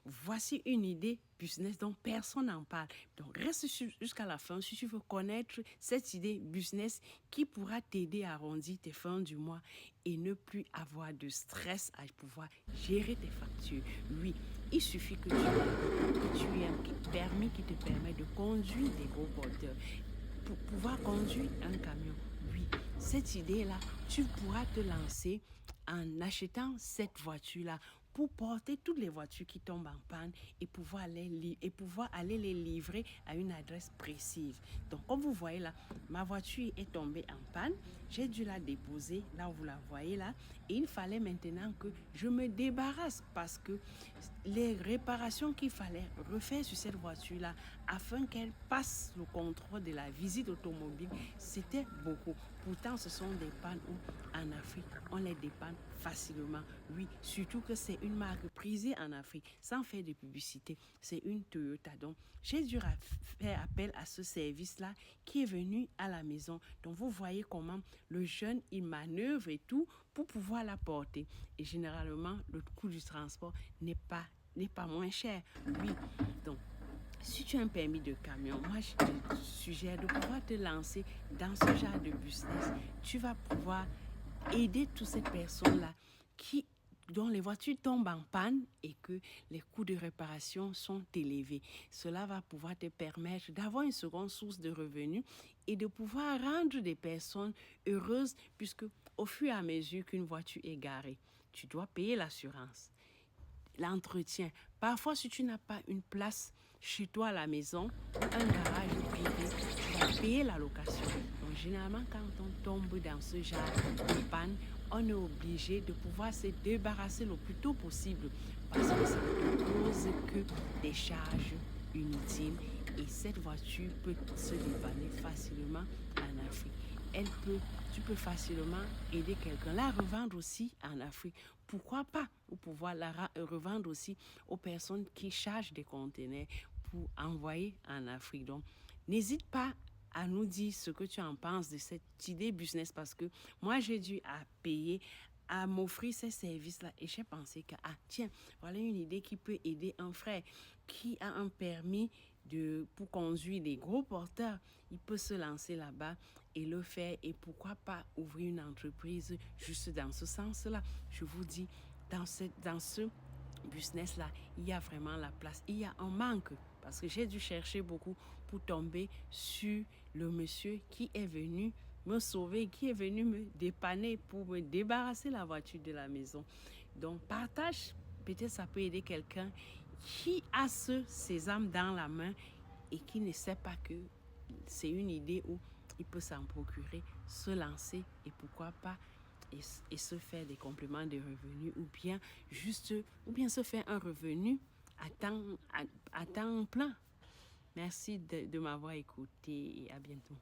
voici une idée business dont personne n'en parle. Donc, reste jusqu'à la fin si tu veux connaître cette idée business qui pourra t'aider à arrondir tes fins du mois et ne plus avoir de stress à pouvoir gérer tes factures. Oui, il suffit que tu aies un permis qui te permet de conduire des gros porteurs. Pour pouvoir conduire un camion, oui, cette idée-là, tu pourras te lancer en achetant cette voiture-là pour porter toutes les voitures qui tombent en panne et pouvoir aller les livrer à une adresse précise. Donc, comme vous voyez là, ma voiture est tombée en panne. J'ai dû la déposer là où vous la voyez là. Et il fallait maintenant que je me débarrasse parce que les réparations qu'il fallait refaire sur cette voiture-là afin qu'elle passe le contrôle de la visite automobile, c'était beaucoup. Pourtant, ce sont des pannes où en Afrique, on les dépanne facilement. Oui, surtout que c'est une marque prisée en Afrique, sans faire de publicité. C'est une Toyota. Donc, j'ai dû faire appel à ce service-là qui est venu à la maison. Donc, vous voyez comment le jeune, il manœuvre et tout pour pouvoir la porter. Et généralement, le coût du transport n'est pas moins cher. Oui, donc, si tu as un permis de camion, moi je te suggère de pouvoir te lancer dans ce genre de business. Tu vas pouvoir aider toutes ces personnes-là dont les voitures tombent en panne et que les coûts de réparation sont élevés. Cela va pouvoir te permettre d'avoir une seconde source de revenus et de pouvoir rendre des personnes heureuses puisque au fur et à mesure qu'une voiture est garée, tu dois payer l'assurance, l'entretien. Parfois, si tu n'as pas une place chez toi à la maison ou un garage privé, tu vas payer la location. Donc, généralement, quand on tombe dans ce genre de panne, on est obligé de pouvoir se débarrasser le plus tôt possible parce que ça ne cause que des charges inutiles et cette voiture peut se dépanner facilement en Afrique. Tu peux facilement aider quelqu'un, la revendre aussi en Afrique. Pourquoi pas? Ou pouvoir la revendre aussi aux personnes qui chargent des conteneurs pour envoyer en Afrique. Donc, n'hésite pas à nous dire ce que tu en penses de cette idée business parce que moi, j'ai dû payer à m'offrir ces services-là et j'ai pensé que, tiens, voilà une idée qui peut aider un frère qui a un permis pour conduire des gros porteurs. Il peut se lancer là-bas et le faire et pourquoi pas ouvrir une entreprise juste dans ce sens-là. Je vous dis, dans ce business-là, il y a vraiment la place. Il y a un manque parce que j'ai dû chercher beaucoup pour tomber sur le monsieur qui est venu me sauver, qui est venu me dépanner pour me débarrasser la voiture de la maison. Donc, partage. Peut-être ça peut aider quelqu'un qui a ce sésame dans la main et qui ne sait pas que c'est une idée où il peut s'en procurer, se lancer et pourquoi pas et se faire des compléments de revenus ou bien se faire un revenu à temps plein. Merci de m'avoir écouté et à bientôt.